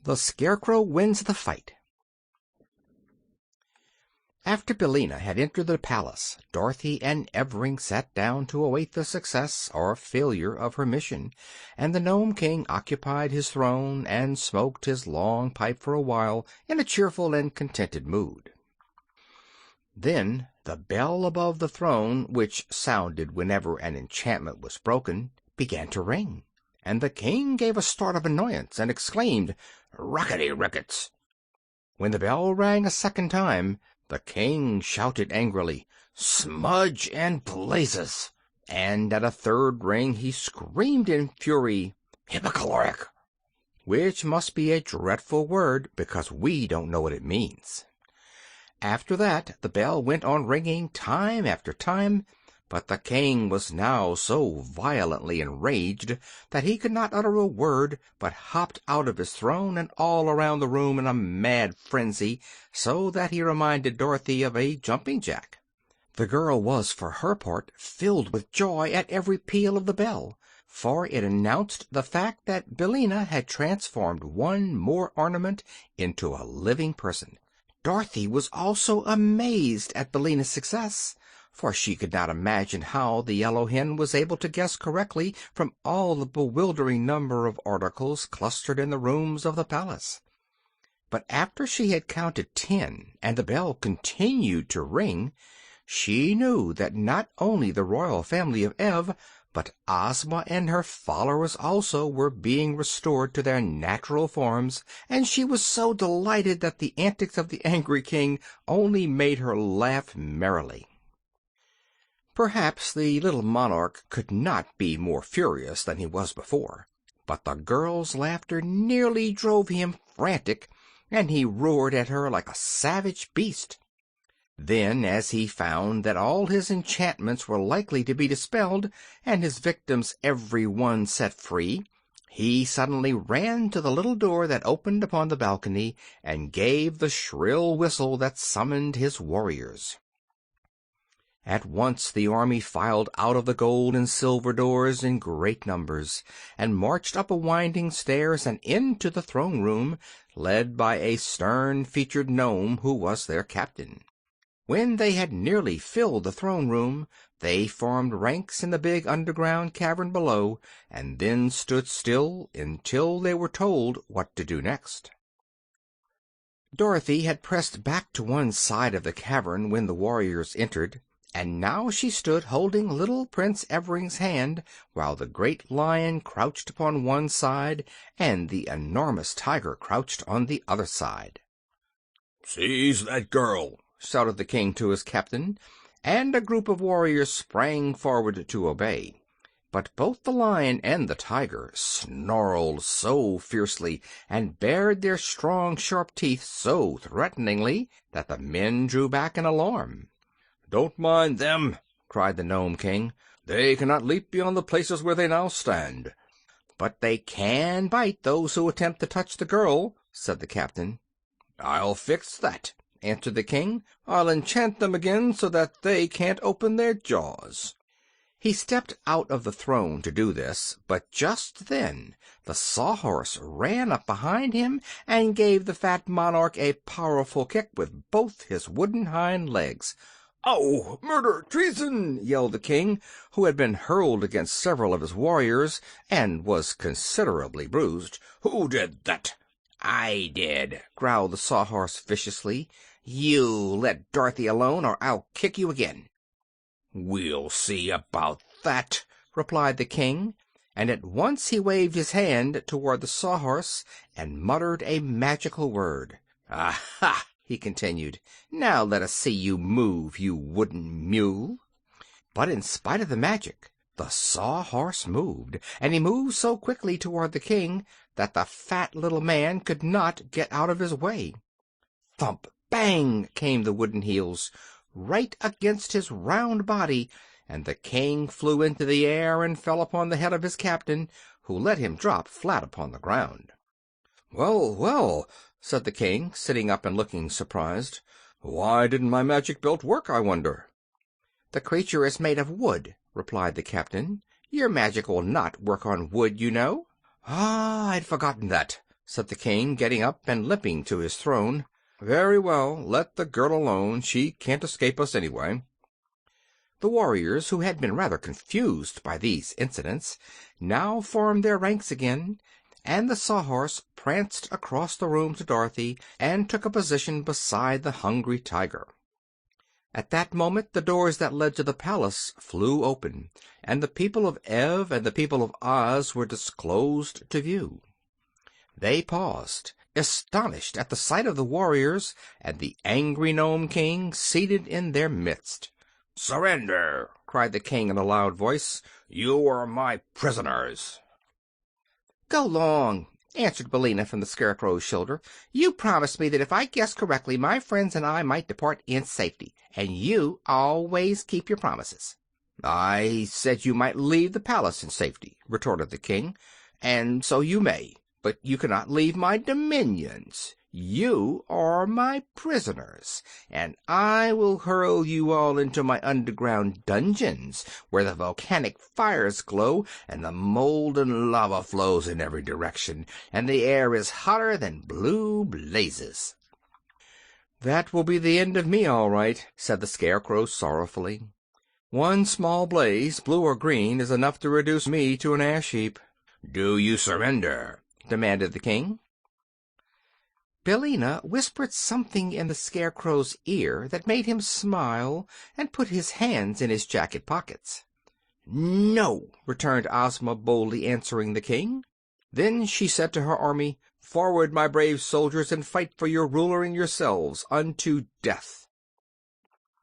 The Scarecrow Wins the Fight. After Billina had entered the palace, Dorothy and Evring sat down to await the success or failure of her mission, and the Nome King occupied his throne and smoked his long pipe for a while in a cheerful and contented mood. Then the bell above the throne, which sounded whenever an enchantment was broken, began to ring, and the king gave a start of annoyance and exclaimed, "Rockety rickets!" When the bell rang a second time, the king shouted angrily, "Smudge and blazes!" And at a third ring he screamed in fury, "Hypocaloric!" which must be a dreadful word, because we don't know what it means. After that the bell went on ringing time after time, but the king was now so violently enraged that he could not utter a word, but hopped out of his throne and all around the room in a mad frenzy, so that he reminded Dorothy of a jumping jack. The girl was, for her part, filled with joy at every peal of the bell, for it announced the fact that Billina had transformed one more ornament into a living person. Dorothy was also amazed at Billina's success, for she could not imagine how the yellow hen was able to guess correctly from all the bewildering number of articles clustered in the rooms of the palace. But after she had counted 10 and the bell continued to ring, she knew that not only the royal family of Ev, but Ozma and her followers also were being restored to their natural forms, and she was so delighted that the antics of the angry king only made her laugh merrily. Perhaps the little monarch could not be more furious than he was before, but the girl's laughter nearly drove him frantic, and he roared at her like a savage beast. Then, as he found that all his enchantments were likely to be dispelled and his victims every one set free, he suddenly ran to the little door that opened upon the balcony and gave the shrill whistle that summoned his warriors. At once the army filed out of the gold and silver doors in great numbers, and marched up a winding stairs and into the throne room, led by a stern-featured gnome who was their captain. When they had nearly filled the throne room, they formed ranks in the big underground cavern below, and then stood still until they were told what to do next. Dorothy had pressed back to one side of the cavern when the warriors entered, and now she stood holding little Prince Evering's hand, while the great lion crouched upon one side and the enormous tiger crouched on the other side. "Seize that girl!" shouted the king to his captain, and a group of warriors sprang forward to obey. But both the lion and the tiger snarled so fiercely and bared their strong, sharp teeth so threateningly that the men drew back in alarm. "Don't mind them," cried the Nome King. "They cannot leap beyond the places where they now stand." "But they can bite those who attempt to touch the girl," said the captain. "I'll fix that," answered the king. "I'll enchant them again so that they can't open their jaws." He stepped out of the throne to do this, but just then the Sawhorse ran up behind him and gave the fat monarch a powerful kick with both his wooden hind legs. "Oh, murder! Treason!" yelled the king, who had been hurled against several of his warriors and was considerably bruised. "Who did that?" "I did," growled the Sawhorse viciously. "You let Dorothy alone, or I'll kick you again." "We'll see about that," replied the king, and at once he waved his hand toward the Sawhorse and muttered a magical word. "Aha!" he continued. "Now let us see you move, you wooden mule." But in spite of the magic, the Sawhorse moved, and he moved so quickly toward the king that the fat little man could not get out of his way. Thump! Bang! came the wooden heels, right against his round body, and the king flew into the air and fell upon the head of his captain, who let him drop flat upon the ground. "Well, well," said the king, sitting up and looking surprised. "Why didn't my magic belt work, I wonder?" "The creature is made of wood," replied the captain. "Your magic will not work on wood, you know." "Ah, I'd forgotten that," said the king, getting up and limping to his throne. "Very well, let the girl alone. She can't escape us anyway." The warriors, who had been rather confused by these incidents, now formed their ranks again, and the Sawhorse pranced across the room to Dorothy and took a position beside the Hungry Tiger. At that moment the doors that led to the palace flew open, and the people of Ev and the people of Oz were disclosed to view. They paused, astonished at the sight of the warriors and the angry Nome King seated in their midst. "Surrender!" cried the king in a loud voice. "You are my prisoners." "Go long," answered Billina from the Scarecrow's shoulder. "You promised me that if I guessed correctly my friends and I might depart in safety, and you always keep your promises." "I said you might leave the palace in safety," retorted the king, "and so you may. But you cannot leave my dominions. You are my prisoners, and I will hurl you all into my underground dungeons, where the volcanic fires glow, and the molten lava flows in every direction, and the air is hotter than blue blazes." "That will be the end of me, all right," said the Scarecrow sorrowfully. "One small blaze, blue or green, is enough to reduce me to an ash heap." "Do you surrender?" demanded the king. Billina whispered something in the Scarecrow's ear that made him smile and put his hands in his jacket pockets. "No," returned Ozma, boldly answering the king. Then she said to her army, "Forward, my brave soldiers, and fight for your ruler and yourselves unto death."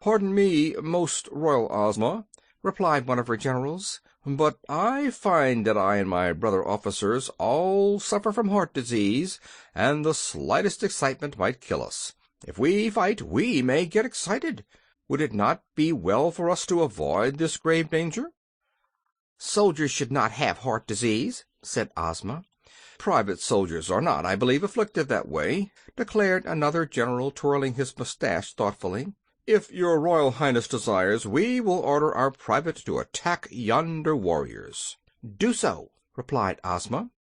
"Pardon me, most royal Ozma," replied one of her generals, "but I find that I and my brother officers all suffer from heart disease, and the slightest excitement might kill us. If we fight, we may get excited. Would it not be well for us to avoid this grave danger?" "Soldiers should not have heart disease," said Ozma. "Private soldiers are not, I believe, afflicted that way," declared another general, twirling his mustache thoughtfully. "If your Royal Highness desires, we will order our private to attack yonder warriors." "Do so," replied Ozma.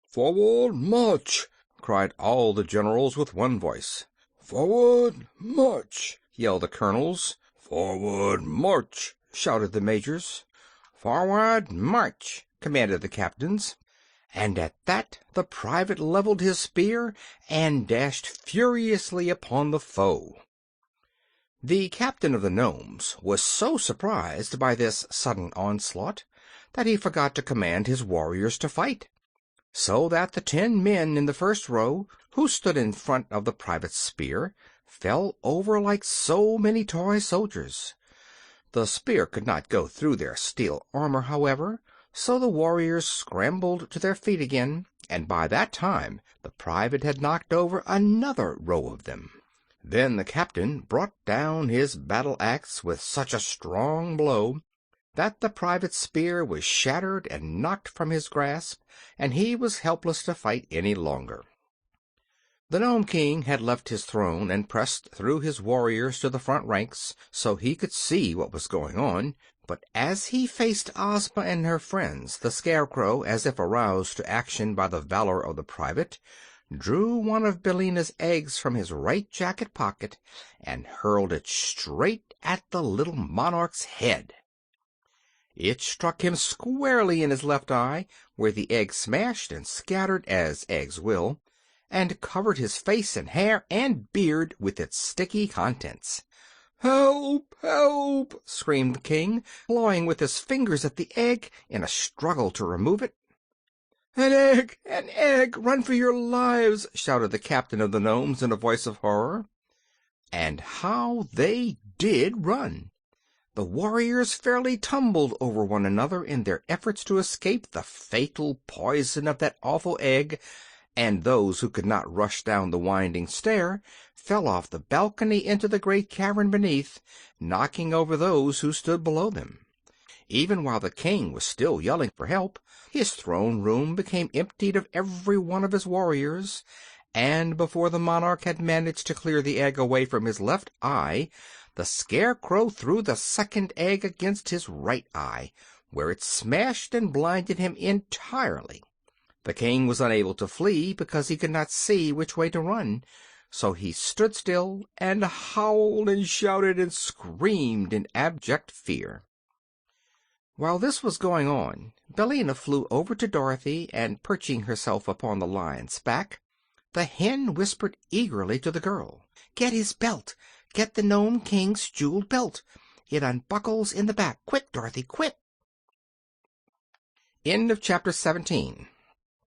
"Forward, march!" cried all the generals with one voice. "Forward, march!" yelled the colonels. "Forward, march!" shouted the majors. "Forward, march!" commanded the captains. And at that the private leveled his spear and dashed furiously upon the foe. The captain of the Nomes was so surprised by this sudden onslaught that he forgot to command his warriors to fight, so that the 10 men in the first row, who stood in front of the private's spear, fell over like so many toy soldiers. The spear could not go through their steel armor, however, so the warriors scrambled to their feet again, and by that time the private had knocked over another row of them. Then the captain brought down his battle-axe with such a strong blow that the private's spear was shattered and knocked from his grasp, and he was helpless to fight any longer. The Nome King had left his throne and pressed through his warriors to the front ranks so he could see what was going on, but as he faced Ozma and her friends, the Scarecrow, as if aroused to action by the valor of the private, drew one of Billina's eggs from his right jacket pocket and hurled it straight at the little monarch's head. It struck him squarely in his left eye, where the egg smashed and scattered, as eggs will, and covered his face and hair and beard with its sticky contents. "Help! Help!" screamed the king, clawing with his fingers at the egg in a struggle to remove it. "An egg! An egg! Run for your lives!" shouted the captain of the Nomes in a voice of horror. And how they did run! The warriors fairly tumbled over one another in their efforts to escape the fatal poison of that awful egg, and those who could not rush down the winding stair fell off the balcony into the great cavern beneath, knocking over those who stood below them. Even while the king was still yelling for help, his throne room became emptied of every one of his warriors, and before the monarch had managed to clear the egg away from his left eye, the Scarecrow threw the second egg against his right eye, where it smashed and blinded him entirely. The king was unable to flee because he could not see which way to run, so he stood still and howled and shouted and screamed in abject fear. While this was going on, Billina flew over to Dorothy, and perching herself upon the lion's back, the hen whispered eagerly to the girl, "Get his belt! Get the Nome King's jeweled belt! It unbuckles in the back. Quick, Dorothy, quick!" Chapter 17